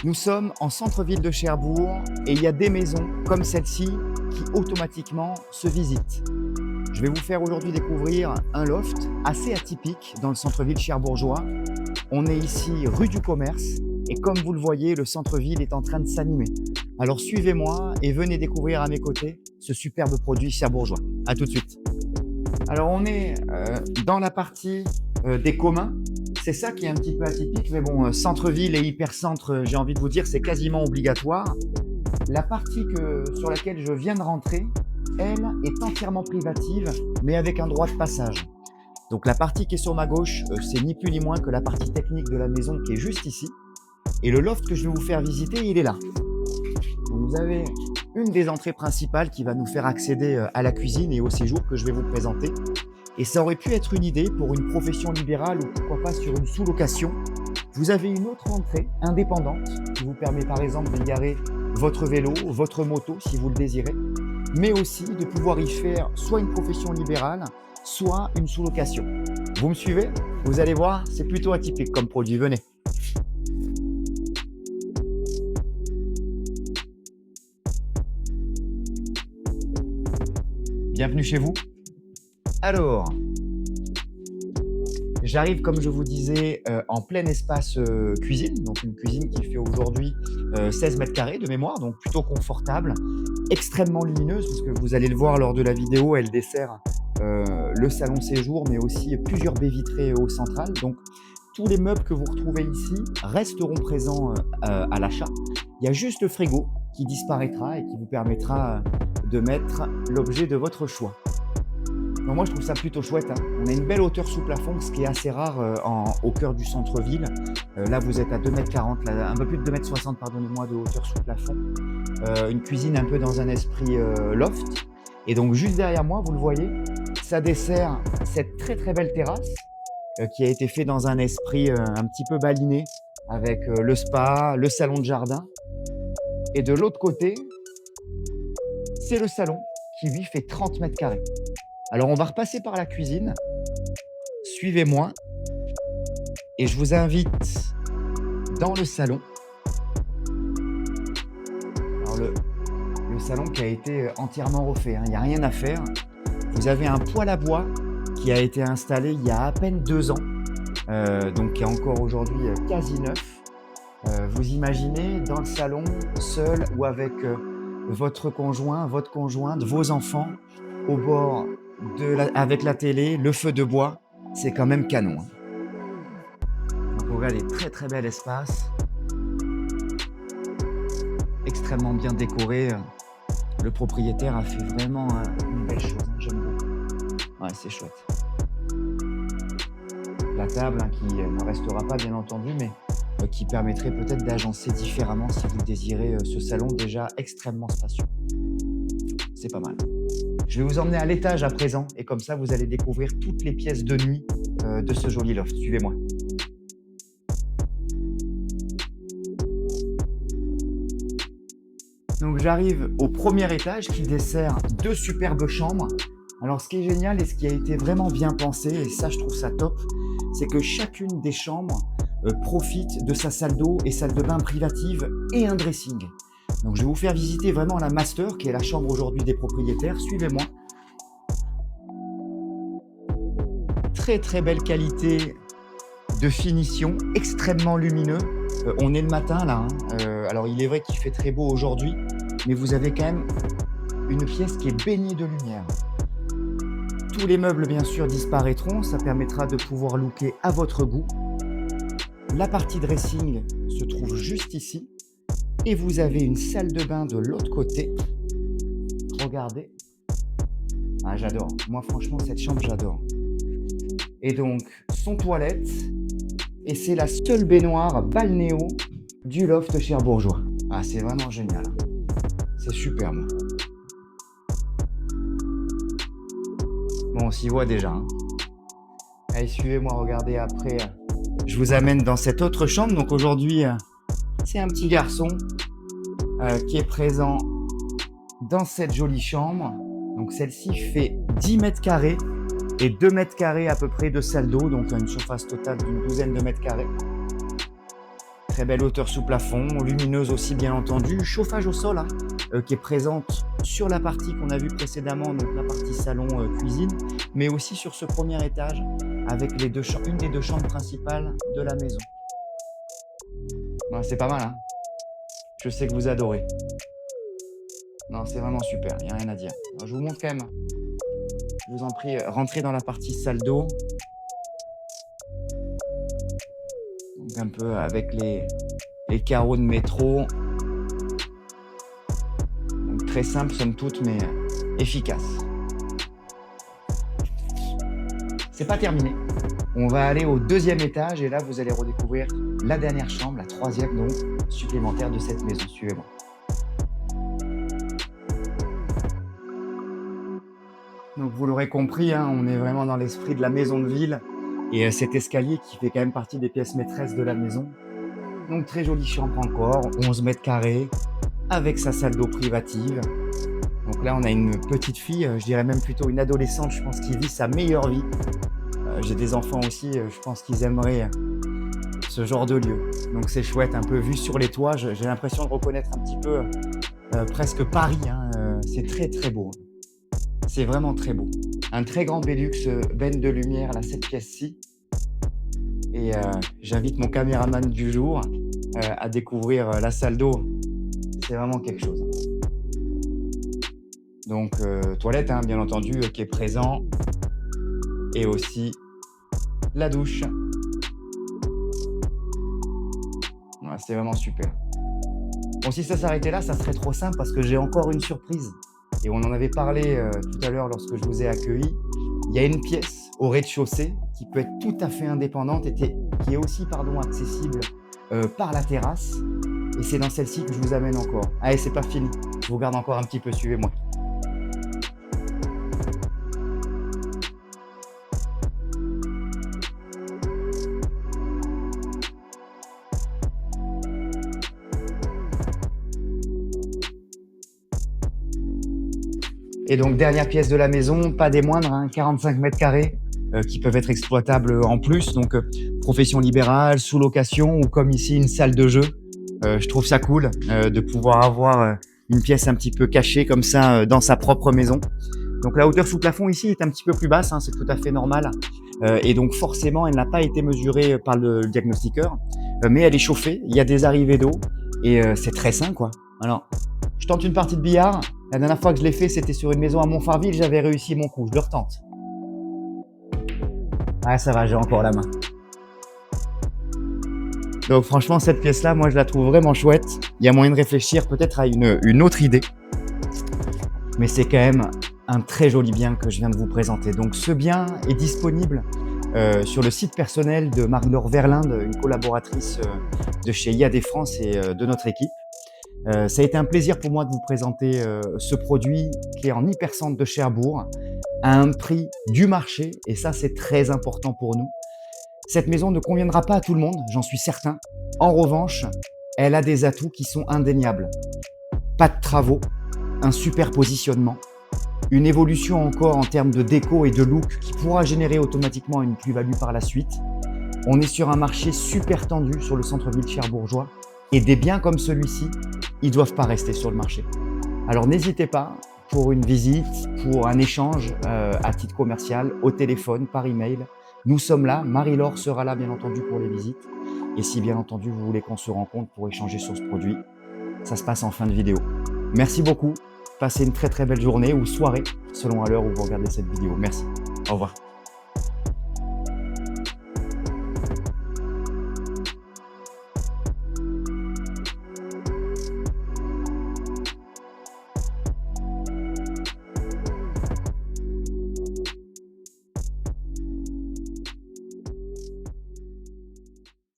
Nous sommes en centre-ville de Cherbourg et il y a des maisons comme celle-ci qui automatiquement se visitent. Je vais vous faire aujourd'hui découvrir un loft assez atypique dans le centre-ville cherbourgeois. On est ici rue du Commerce et comme vous le voyez, le centre-ville est en train de s'animer. Alors suivez-moi et venez découvrir à mes côtés ce superbe produit cherbourgeois. À tout de suite. Alors on est dans la partie des communs. C'est ça qui est un petit peu atypique, mais bon, centre-ville et hypercentre, j'ai envie de vous dire, c'est quasiment obligatoire. La partie sur laquelle je viens de rentrer, elle, est entièrement privative, mais avec un droit de passage. Donc la partie qui est sur ma gauche, c'est ni plus ni moins que la partie technique de la maison qui est juste ici. Et le loft que je vais vous faire visiter, il est là. Donc vous avez une des entrées principales qui va nous faire accéder à la cuisine et au séjour que je vais vous présenter. Et ça aurait pu être une idée pour une profession libérale ou pourquoi pas sur une sous-location. Vous avez une autre entrée indépendante qui vous permet par exemple de garer votre vélo, votre moto si vous le désirez, mais aussi de pouvoir y faire soit une profession libérale, soit une sous-location. Vous me suivez? Vous allez voir, c'est plutôt atypique comme produit. Venez. Bienvenue chez vous. Alors, j'arrive, comme je vous disais, en plein espace cuisine, donc une cuisine qui fait aujourd'hui 16 mètres carrés de mémoire, donc plutôt confortable, extrêmement lumineuse, parce que vous allez le voir lors de la vidéo, elle dessert le salon séjour, mais aussi plusieurs baies vitrées au central. Donc, tous les meubles que vous retrouvez ici resteront présents à l'achat. Il y a juste le frigo qui disparaîtra et qui vous permettra de mettre l'objet de votre choix. Donc moi, je trouve ça plutôt chouette, hein. On a une belle hauteur sous plafond, ce qui est assez rare au cœur du centre-ville. Là, vous êtes à 2,40 m, là, un peu plus de 2,60 m, pardonnez-moi, de hauteur sous plafond. Une cuisine un peu dans un esprit loft. Et donc, juste derrière moi, vous le voyez, ça dessert cette très très belle terrasse qui a été faite dans un esprit un petit peu baliné avec le spa, le salon de jardin. Et de l'autre côté, c'est le salon qui lui fait 30 mètres carrés. Alors, on va repasser par la cuisine. Suivez-moi et je vous invite dans le salon. Alors, le salon qui a été entièrement refait, hein. Il n'y a rien à faire. Vous avez un poêle à bois qui a été installé il y a à peine 2 ans, donc qui est encore aujourd'hui quasi neuf. Vous imaginez dans le salon, seul ou avec votre conjoint, votre conjointe, vos enfants, au bord avec la télé, le feu de bois, c'est quand même canon, hein. Donc regardez, très très bel espace, extrêmement bien décoré. Le propriétaire a fait vraiment une belle chose, hein, j'aime beaucoup. Ouais, c'est chouette. La table, hein, qui ne restera pas bien entendu, mais qui permettrait peut-être d'agencer différemment si vous désirez ce salon déjà extrêmement spacieux. C'est pas mal. Je vais vous emmener à l'étage à présent et comme ça vous allez découvrir toutes les pièces de nuit de ce joli loft. Suivez-moi. Donc j'arrive au premier étage qui dessert 2 superbes chambres. Alors ce qui est génial et ce qui a été vraiment bien pensé, et ça je trouve ça top, c'est que chacune des chambres profite de sa salle d'eau et salle de bain privative et un dressing. Donc je vais vous faire visiter vraiment la master qui est la chambre aujourd'hui des propriétaires. Suivez-moi. Très très belle qualité de finition, extrêmement lumineux. On est le matin là, hein. Alors il est vrai qu'il fait très beau aujourd'hui, mais vous avez quand même une pièce qui est baignée de lumière. Tous les meubles bien sûr disparaîtront, ça permettra de pouvoir looker à votre goût. La partie dressing se trouve juste ici. Et vous avez une salle de bain de l'autre côté. Regardez. Ah, j'adore. Moi, franchement, cette chambre, j'adore. Et donc, son toilette. Et c'est la seule baignoire balnéo du loft cherbourgeois. Ah, c'est vraiment génial. C'est superbe. Bon, on s'y voit déjà, hein. Allez, suivez-moi, regardez après. Je vous amène dans cette autre chambre. Donc aujourd'hui, c'est un petit garçon qui est présent dans cette jolie chambre. Donc celle-ci fait 10 mètres carrés et 2 mètres carrés à peu près de salle d'eau, donc une surface totale d'une douzaine de mètres carrés. Très belle hauteur sous plafond, lumineuse aussi bien entendu, chauffage au sol qui est présente sur la partie qu'on a vue précédemment, donc la partie salon cuisine, mais aussi sur ce premier étage avec une des deux chambres principales de la maison. Ouais, c'est pas mal, hein? Je sais que vous adorez. Non, c'est vraiment super, il n'y a rien à dire. Alors, je vous montre quand même, je vous en prie, rentrez dans la partie salle d'eau. Donc un peu avec les carreaux de métro. Donc très simple somme toute, mais efficace. C'est pas terminé. On va aller au deuxième étage et là vous allez redécouvrir la dernière chambre, la troisième donc supplémentaire de cette maison. Suivez-moi. Donc vous l'aurez compris, hein, on est vraiment dans l'esprit de la maison de ville et cet escalier qui fait quand même partie des pièces maîtresses de la maison. Donc très jolie chambre encore, 11 mètres carrés, avec sa salle d'eau privative. Donc là on a une petite fille, je dirais même plutôt une adolescente, je pense, qui vit sa meilleure vie. J'ai des enfants aussi, je pense qu'ils aimeraient ce genre de lieu. Donc c'est chouette, un peu vu sur les toits, j'ai l'impression de reconnaître un petit peu presque Paris, hein, c'est très très beau. C'est vraiment très beau. Un très grand Belux, benne de lumière, là, cette pièce-ci. Et j'invite mon caméraman du jour à découvrir la salle d'eau. C'est vraiment quelque chose. Donc, toilette, hein, bien entendu, qui est présent. Et aussi la douche. Ouais, c'est vraiment super. Bon, si ça s'arrêtait là, ça serait trop simple parce que j'ai encore une surprise. Et on en avait parlé tout à l'heure lorsque je vous ai accueilli. Il y a une pièce au rez-de-chaussée qui peut être tout à fait indépendante et qui est aussi accessible par la terrasse. Et c'est dans celle-ci que je vous amène encore. Allez, c'est pas fini. Je vous garde encore un petit peu, suivez-moi. Et donc, dernière pièce de la maison, pas des moindres, hein, 45 mètres carrés qui peuvent être exploitables en plus. Donc, profession libérale, sous location ou comme ici, une salle de jeu. Je trouve ça cool de pouvoir avoir une pièce un petit peu cachée comme ça dans sa propre maison. Donc, la hauteur sous plafond ici est un petit peu plus basse, hein, c'est tout à fait normal. Et donc, forcément, elle n'a pas été mesurée par le diagnostiqueur, mais elle est chauffée, il y a des arrivées d'eau et c'est très sain, quoi. Alors, je tente une partie de billard. La dernière fois que je l'ai fait, c'était sur une maison à Montfarville. J'avais réussi mon coup. Je le retente. Ah, ça va, j'ai encore la main. Donc franchement, cette pièce-là, moi, je la trouve vraiment chouette. Il y a moyen de réfléchir peut-être à une autre idée. Mais c'est quand même un très joli bien que je viens de vous présenter. Donc ce bien est disponible sur le site personnel de Marie-Laure Verlinde, une collaboratrice de chez IAD France et de notre équipe. Ça a été un plaisir pour moi de vous présenter ce produit qui est en hypercentre de Cherbourg à un prix du marché et ça c'est très important pour nous. Cette maison ne conviendra pas à tout le monde, j'en suis certain. En revanche, elle a des atouts qui sont indéniables. Pas de travaux, un super positionnement, une évolution encore en termes de déco et de look qui pourra générer automatiquement une plus-value par la suite. On est sur un marché super tendu sur le centre-ville cherbourgeois et des biens comme celui-ci, ils ne doivent pas rester sur le marché. Alors n'hésitez pas pour une visite, pour un échange à titre commercial, au téléphone, par email. Nous sommes là, Marie-Laure sera là bien entendu pour les visites. Et si bien entendu vous voulez qu'on se rencontre pour échanger sur ce produit, ça se passe en fin de vidéo. Merci beaucoup, passez une très très belle journée ou soirée selon à l'heure où vous regardez cette vidéo. Merci, au revoir.